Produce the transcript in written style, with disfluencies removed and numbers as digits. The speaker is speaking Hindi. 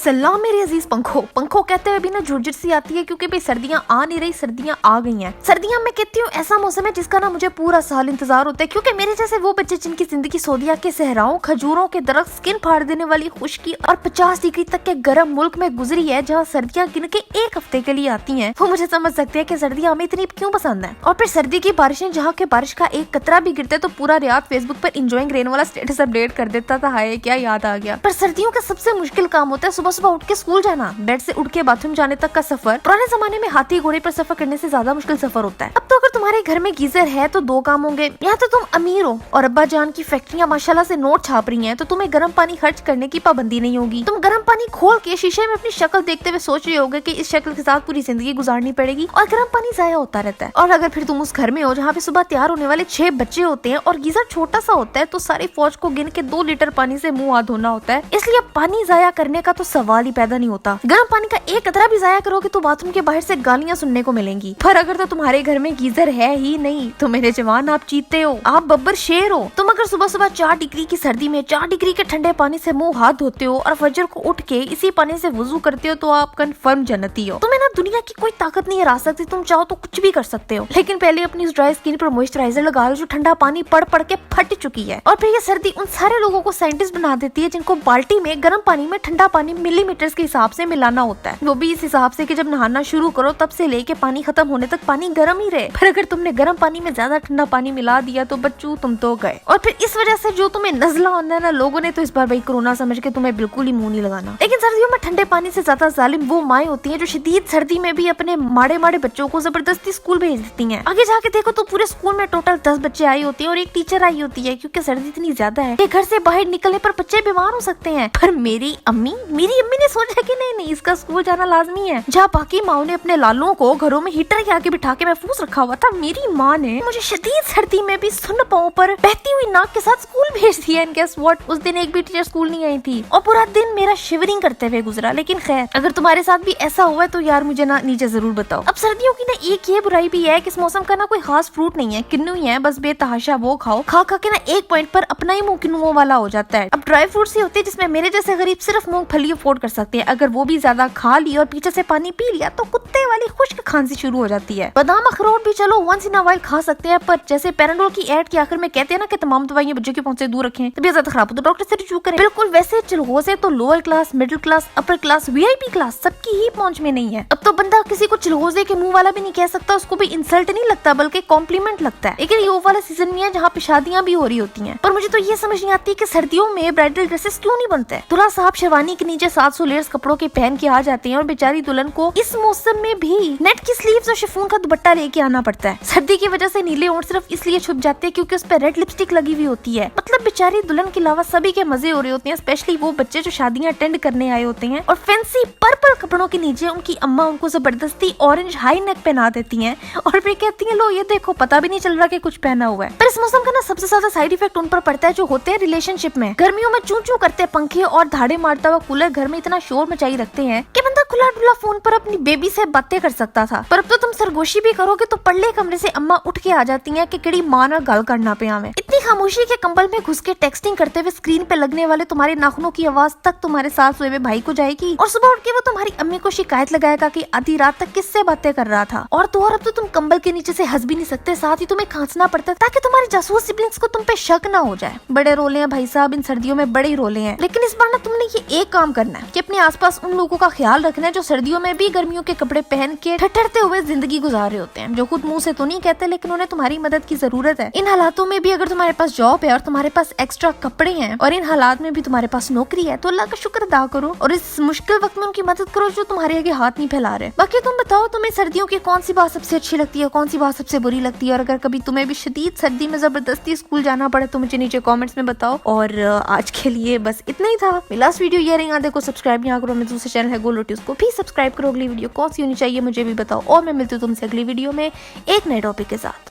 सलाम मेरे अजीज पंखो। पंखो कहते हुए भी ना झुरझुर सी आती है क्योंकि भाई सर्दियां आ नहीं रही, सर्दियां आ गई हैं। सर्दियां मैं कहती हूँ ऐसा मौसम है जिसका ना मुझे पूरा साल इंतजार होता है, क्योंकि मेरे जैसे वो बच्चे जिनकी जिंदगी सोदिया के सहराओं, खजूरों के दरख्त, स्किन फाड़ देने वाली खुश्की और 50 डिग्री तक के गर्म मुल्क में गुजरी है, जहाँ सर्दियां गिन के एक हफ्ते के लिए आती है, वो मुझे समझ सकते हैं कि सर्दियां हमें इतनी क्यों पसंद है। और फिर सर्दी की बारिशें, जहाँ के बारिश का एक कतरा भी गिरता है तो पूरा रियाद फेसबुक पर इंजॉइंग रेन वाला स्टेटस अपडेट कर देता था। हाय क्या याद आ गया। पर सर्दियों का सबसे मुश्किल काम होता है सुबह सुबह उठ के स्कूल जाना, बेड से उठ के बाथरूम जाने तक का सफर। पुराने जमाने में हाथी घोड़े पर सफर करने से ज्यादा मुश्किल सफर होता है। अब तो अगर तुम्हारे घर में गीजर है तो दो काम होंगे, या तो तुम अमीर हो और अब्बा जान की फैक्ट्रियां माशाल्लाह से नोट छाप रही हैं, तो तुम्हें गर्म पानी खर्च करने की पाबंदी नहीं होगी। तुम गर्म पानी खोल के शीशे में अपनी शक्ल देखते हुए सोच रहे होगे कि इस शक्ल के साथ पूरी जिंदगी गुजारनी पड़ेगी, और गर्म पानी जाया होता रहता है। और अगर फिर तुम उस घर में हो जहाँ पे सुबह तैयार होने वाले 6 बच्चे होते हैं और गीजर छोटा सा होता है, तो सारी फौज को गिन के 2 लीटर पानी से मुंह हाथ धोना होता है। इसलिए पानी जाया करने का तो सवाल ही पैदा नहीं होता। गर्म पानी का एक कतरा भी जाया करोगे तो बाथरूम के बाहर से गालियां सुनने को मिलेंगी। पर अगर तो तुम्हारे घर में गीजर है ही नहीं तो मेरे जवान आप चीते हो, आप बब्बर शेर हो। तुम अगर सुबह सुबह 4 डिग्री की सर्दी में 4 डिग्री के ठंडे पानी से मुंह हाथ धोते हो और फजर को उठ के इसी पानी से वुजू करते हो, तो आप कंफर्म जन्नती हो। तुम्हें ना दुनिया की कोई ताकत नहीं हरा सकती, तुम चाहो तो कुछ भी कर सकते हो। लेकिन पहले अपनी ड्राई स्किन पर मॉइस्चराइजर लगा लो जो ठंडा पानी पड़ पड़ के फट चुकी है। और फिर ये सर्दी उन सारे लोगों को साइंटिस्ट बना देती है जिनको बाल्टी में गर्म पानी में ठंडा पानी मिलीमीटर के हिसाब से मिलाना होता है, वो भी इस हिसाब से कि जब नहाना शुरू करो तब से लेके पानी खत्म होने तक पानी गर्म ही रहे। पर अगर तुमने गर्म पानी में ज्यादा ठंडा पानी मिला दिया तो बच्चू तुम तो गए। और फिर इस वजह से जो तुम्हें नजला होना है ना, लोगों ने तो इस बार भाई कोरोना समझ के तुम्हें बिल्कुल ही मुंह नहीं लगाना। लेकिन सर्दियों में ठंडे पानी से ज्यादा जालिम वो माएं होती हैं जो शदीद सर्दी में भी अपने माड़े माड़े बच्चों को जबरदस्ती स्कूल भेज देती हैं। आगे जाके देखो तो पूरे स्कूल में टोटल 10 बच्चे आई होती है और एक टीचर आई होती है, क्योंकि सर्दी इतनी ज्यादा है कि घर से बाहर निकलने पर बच्चे बीमार हो सकते हैं। पर मेरी अम्मी ने सोचा कि नहीं इसका स्कूल जाना लाजमी है। जहाँ बाकी माओ ने अपने लालों को घरों में हीटर के आगे बिठा के महफूज रखा हुआ था, मेरी माँ ने मुझे शदीद सर्दी में भी सुन पाँव पर बहती हुई नाक के साथ स्कूल भेज दिया। एंड गेस व्हाट, उस दिन एक भी टीचर स्कूल नहीं आई थी और पूरा दिन मेरा शिवरिंग करते हुए गुजरा। लेकिन खैर, अगर तुम्हारे साथ भी ऐसा हुआ है तो यार मुझे ना नीचे जरूर बताओ। अब सर्दियों की ना एक ये बुराई भी है कि इस मौसम का ना कोई खास फ्रूट नहीं है, किन्नू ही है, बस बेतहाशा वो खाओ। खा खा के ना एक पॉइंट पर अपना ही मुंह किन्नुओं वाला हो जाता है। अब ड्राई फ्रूट्स ही होते हैं जिसमें मेरे जैसे गरीब सिर्फ मूंगफली अफोर्ड कर सकते हैं। अगर वो भी ज्यादा खा ली और पीछे से पानी पी लिया तो कुत्ते वाली खुश्क खांसी शुरू हो जाती है। बादाम अखरोट भी चलो वंस इन अ वाइल खा सकते हैं, पर जैसे पैराडोल की एड के आखिर में कहते हैं ना कि तमाम दवाइयां बच्चों की पहुंच से दूर रखें, तबीयत ज्यादा खराब हो तो डॉक्टर से रिव्यू करें। बिल्कुल वैसे चिलगोजे तो lower class, middle class, upper class, VIP class सबकी ही पहुंच में नहीं है। अब तो बंदा किसी को चिलगोजे के मुंह वाला भी नहीं कह सकता, उसको भी इंसल्ट नहीं लगता बल्कि कॉम्प्लीमेंट लगता है। लेकिन ये वो वाला सीजन में है जहाँ पे शादियां भी हो रही होती हैं। पर मुझे तो ये समझ नहीं आती कि सर्दियों में ब्राइडल ड्रेसेस क्यों नहीं बनते। दूल्हा साहब शेरवानी के नीचे 700 लेयर्स कपड़ों के पहन के आ जाते हैं और बेचारी दुल्हन को इस मौसम में भी नेट की स्लीव्स और शिफॉन का दुपट्टा लेके आना पड़ता है। सर्दी की वजह से नीले होंठ सिर्फ इसलिए छुप जाते हैं क्योंकि उस पर रेड लिपस्टिक लगी हुई होती है। मतलब बेचारी दुल्हन के अलावा सभी के मजे हो रहे होते हैं, स्पेशली वो बच्चे जो शादियां अटेंड करने आए होते हैं। और फैंसी पर्पल कपड़ों के नीचे उनकी अम्मा उनको जबरदस्ती ऑरेंज हाई नेक पहना देती हैं और फिर कहती हैं लो ये देखो, पता भी नहीं चल रहा कि कुछ पहना हुआ है। पर इस मौसम का ना सबसे ज्यादा साइड इफेक्ट उन पर पड़ता है जो होते हैं रिलेशनशिप में। गर्मियों में चू चू करते पंखे और धाड़े मारता हुआ कूलर घर में इतना शोर मचाई रखते हैं कि बंदा खुला डुला फोन पर अपनी बेबी से बातें कर सकता था। पर अब तो तुम सरगोशी भी करोगे तो पल्ले कमरे से अम्मा उठ के आ जाती हैं कि केड़ी मां ना गल करना पे हमें। इतनी खामोशी के कंबल में घुस के टेक्सटिंग करते हुए स्क्रीन पे लगने वाले तुम्हारे नाखूनों की आवाज तक तुम्हारे साथ सोए हुए भाई को जाएगी और सुबह उठ के वो तुम्हारी अम्मी को शिकायत लगाएगा कि आधी रात तक किससे बातें कर रहा था। और अब तो तुम कंबल के नीचे से हंस भी नहीं सकते, साथ ही तुम्हें खांसना पड़ता है ताकि तुम्हारे जासूस सिबलिंग्स को तुम पे शक ना हो जाए। बड़े रोले हैं भाई साहब, इन सर्दियों में बड़े ही रोले हैं। लेकिन इस बार ना तुमने ये एक काम करना है कि अपने आसपास उन लोगों का ख्याल रखना है जो सर्दियों में भी गर्मियों के कपड़े पहन के ठठरते हुए जिंदगी गुजार रहे होते हैं, जो खुद मुंह से तो नहीं कहते लेकिन उन्हें तुम्हारी मदद की जरूरत है। इन हालातों में भी अगर तुम्हारे पास जॉब है और तुम्हारे पास एक्स्ट्रा कपड़े हैं और इन हालात में भी तुम्हारे पास नौकरी है तो अल्लाह का शुक्र अदा करो और इस मुश्किल वक्त में उनकी मदद करो जो तुम्हारे आगे हाथ नहीं फैला रहे। बाकी तुम बताओ तुम्हें सर्दियों की कौन सी बात सबसे अच्छी लगती है, कौन सी बात सबसे बुरी लगती है, और अगर कभी तुम्हें भी शदीद सर्दी में जबरदस्ती स्कूल जाना पड़े तो मुझे नीचे कमेंट्स में बताओ। और आज के लिए बस इतना ही था। लास्ट वीडियो ये रही, देखो सब्सक्राइब यहाँ करो, मैं दूसरे चैनल है गोलोटी उसको भी सब्सक्राइब करो। अगली वीडियो कौन सी होनी चाहिए मुझे भी बताओ और मैं मिलती हूँ तुमसे अगली वीडियो में एक नए टॉपिक के साथ।